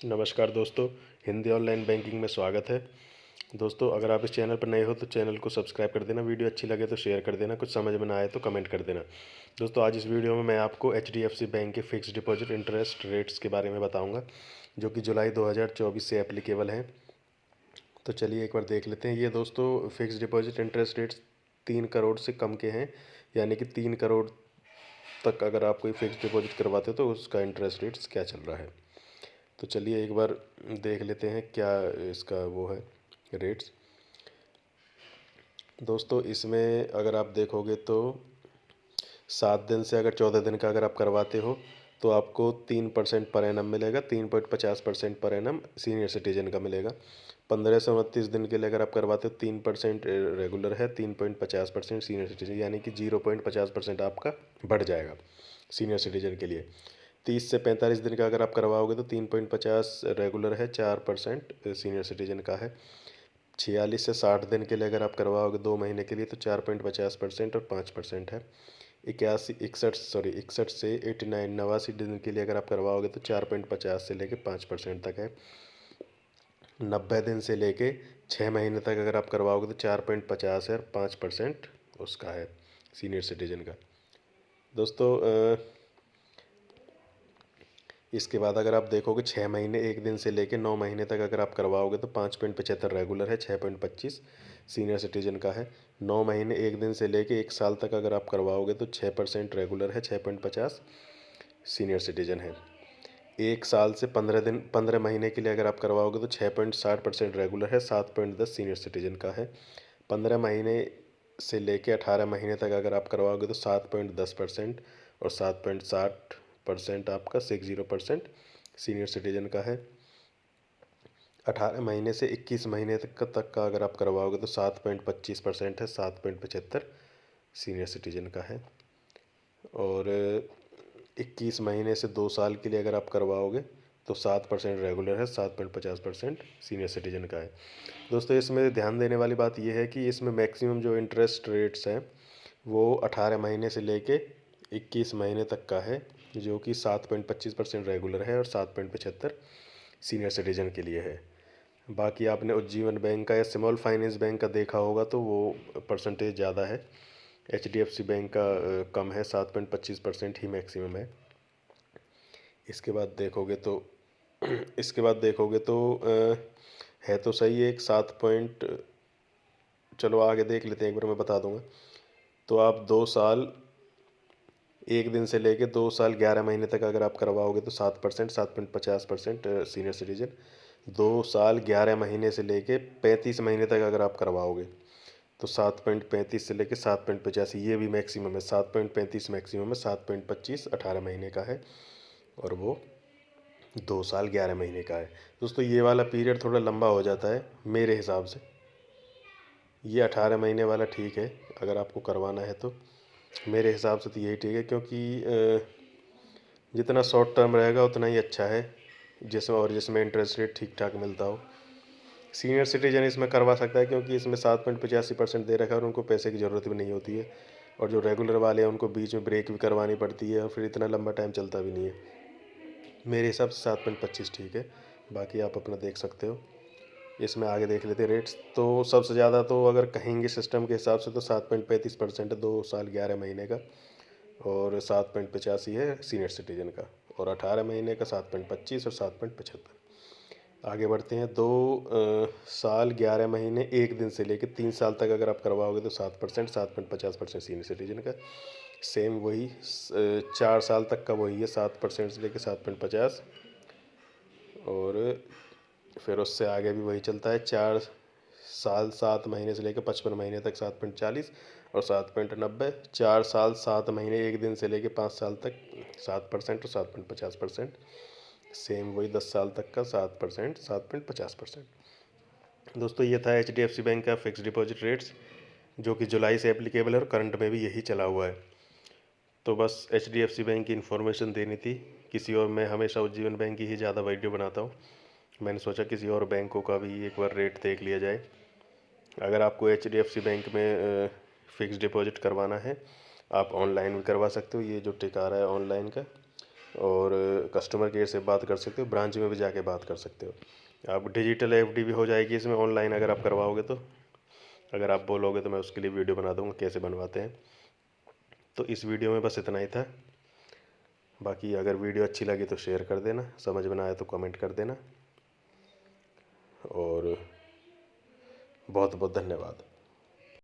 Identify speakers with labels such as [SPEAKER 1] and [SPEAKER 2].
[SPEAKER 1] नमस्कार दोस्तों, Hindi online banking में स्वागत है। दोस्तों, अगर आप इस चैनल पर नए हो तो चैनल को सब्सक्राइब कर देना, वीडियो अच्छी लगे तो शेयर कर देना, कुछ समझ में ना आए तो कमेंट कर देना। दोस्तों, आज इस वीडियो में मैं आपको एचडीएफसी बैंक के फिक्स डिपॉजिट इंटरेस्ट रेट्स के बारे में बताऊंगा, जो कि जुलाई 2024 से एप्लीकेबल हैं। तो चलिए एक बार देख लेते हैं। ये दोस्तों fix deposit interest rates 3 crore से कम के हैं, यानी कि 3 करोड़ तक अगर आप कोई फिक्स डिपॉजिट करवाते हो तो उसका इंटरेस्ट रेट्स क्या चल रहा है। तो चलिए एक बार देख लेते हैं क्या इसका वो है रेट्स। दोस्तों, इसमें अगर आप देखोगे तो 7 दिन से अगर 14 दिन का अगर आप करवाते हो तो आपको 3% पर एनम मिलेगा। 3.50% पर एनम सीनियर सिटीजन का मिलेगा। 15 से 29 दिन के लिए अगर आप करवाते हो 3% रेगुलर है, 3.50% सीनियर सिटीजन, यानी कि 0.50% आपका बढ़ जाएगा सीनियर सिटीजन के लिए। 30 से 45 दिन का अगर आप करवाओगे तो 3.50 रेगुलर है, 4% सीनियर सिटीजन का है। 46 से 60 दिन के लिए अगर आप करवाओगे 2 महीने के लिए तो 4.50% और 5% है। 61 से 89 दिन के लिए अगर आप करवाओगे तो 4.50 से लेके 5% तक है। 90 दिन से लेके 6 महीने तक अगर आप करवाओगे तो 4.50 है और 5% उसका है सीनियर सिटीजन का। दोस्तों, इसके बाद अगर आप देखोगे 6 महीने 1 दिन से लेके 9 महीने तक अगर आप करवाओगे तो 5.75 रेगुलर है, 6.25 सीनियर सिटीजन का है। 9 महीने 1 दिन से लेके 1 साल तक अगर आप करवाओगे तो 6% रेगुलर है, 6.50 सीनियर सिटीजन है। 1 साल से 15 महीने के लिए अगर आप करवाओगे तो 6.60% रेगुलर है, 7.10 सीनियर सिटीजन का है। 15 महीने से लेके 18 महीने तक अगर आप करवाओगे तो 7.10% और 7.60% आपका 60% सीनियर सिटीजन का है। 18 महीने से 21 महीने तक का अगर आप करवाओगे तो 7.25% है, 7.75 सीनियर सिटीजन का है। और 21 महीने से 2 साल के लिए अगर आप करवाओगे तो 7% रेगुलर है, 7.50% सीनियर सिटीजन का है। दोस्तों, इसमें ध्यान देने वाली बात यह है कि इसमें मैक्सिमम जो इंटरेस्ट रेट्स हैं वो 18 महीने से लेके 21 महीने तक का है, जो कि 7.25% रेगुलर है और 7.75 सीनियर सिटीजन के लिए है। बाकी आपने उज्जीवन बैंक का या स्मॉल फाइनेंस बैंक का देखा होगा तो वो परसेंटेज ज़्यादा है। एचडीएफसी बैंक का कम है, 7.25% ही मैक्सिमम है। इसके बाद देखोगे तो इसके बाद देखोगे तो है तो सही एक 7 पॉइंट। चलो आगे देख लेते हैं, एक बार मैं बता दूंगा। तो आप 2 साल 1 दिन से लेके 2 साल 11 महीने तक अगर आप करवाओगे तो 7%, 7.50% सीनियर सिटीजन। 2 साल 11 महीने से लेके 35 महीने तक अगर आप करवाओगे तो 7.35 से लेके 7.85, ये भी मैक्सिमम है। 7.35 मैक्सिमम है, 7.25 18 महीने का है और वो 2 साल 11 महीने का है। दोस्तों, ये वाला पीरियड थोड़ा लंबा हो जाता है मेरे हिसाब से। ये 18 महीने वाला ठीक है अगर आपको करवाना है तो। मेरे हिसाब से तो यही ठीक है, क्योंकि जितना शॉर्ट टर्म रहेगा उतना ही अच्छा है, जिसमें इंटरेस्ट रेट ठीक ठाक मिलता हो। सीनियर सिटीजन इसमें करवा सकता है क्योंकि इसमें 7.85% दे रखा है और उनको पैसे की ज़रूरत भी नहीं होती है। और जो रेगुलर वाले हैं उनको बीच में ब्रेक भी करवानी पड़ती है और फिर इतना लंबा टाइम चलता भी नहीं है। मेरे हिसाब से 7.25 ठीक है, बाकी आप अपना देख सकते हो। इसमें आगे देख लेते हैं रेट्स। तो सबसे ज़्यादा तो अगर कहेंगे सिस्टम के हिसाब से तो 7.35% है 2 साल 11 महीने का, और 7.85 है सीनियर सिटीजन का, और 18 महीने का 7.25 और 7.75। आगे बढ़ते हैं। 2 साल 11 महीने 1 दिन से लेकर 3 साल तक अगर आप करवाओगे तो 7%, 7.50% सीनियर सिटीजन का। सेम वही 4 साल तक का वही है, 7% से लेकर 7.50, और फिर उससे आगे भी वही चलता है। 4 साल 7 महीने से लेकर 55 महीने तक 7.40 और 7.90। 4 साल 7 महीने 1 दिन से लेकर 5 साल तक 7% और 7.50%। सेम वही 10 साल तक का 7%, 7.50%। दोस्तों, ये था एचडीएफसी बैंक का फिक्स डिपॉजिट रेट्स, जो कि जुलाई से एप्लीकेबल है और करंट में भी यही चला हुआ है। तो बस एचडीएफसी बैंक की इन्फॉर्मेशन देनी थी। किसी और, मैं हमेशा उज्जीवन बैंक की ही ज़्यादा वीडियो बनाता हूँ, मैंने सोचा किसी और बैंकों का भी एक बार रेट देख लिया जाए। अगर आपको एचडीएफसी बैंक में फ़िक्स डिपॉजिट करवाना है, आप ऑनलाइन भी करवा सकते हो। ये जो टिक आ रहा है ऑनलाइन का, और कस्टमर केयर से बात कर सकते हो, ब्रांच में भी जाके बात कर सकते हो। आप डिजिटल एफडी भी हो जाएगी इसमें ऑनलाइन अगर आप करवाओगे तो। अगर आप बोलोगे तो मैं उसके लिए वीडियो बना दूंगा कैसे बनवाते हैं। तो इस वीडियो में बस इतना ही था। बाकी अगर वीडियो अच्छी लगी तो शेयर कर देना, समझ में ना आए तो कमेंट कर देना, और बहुत बहुत धन्यवाद।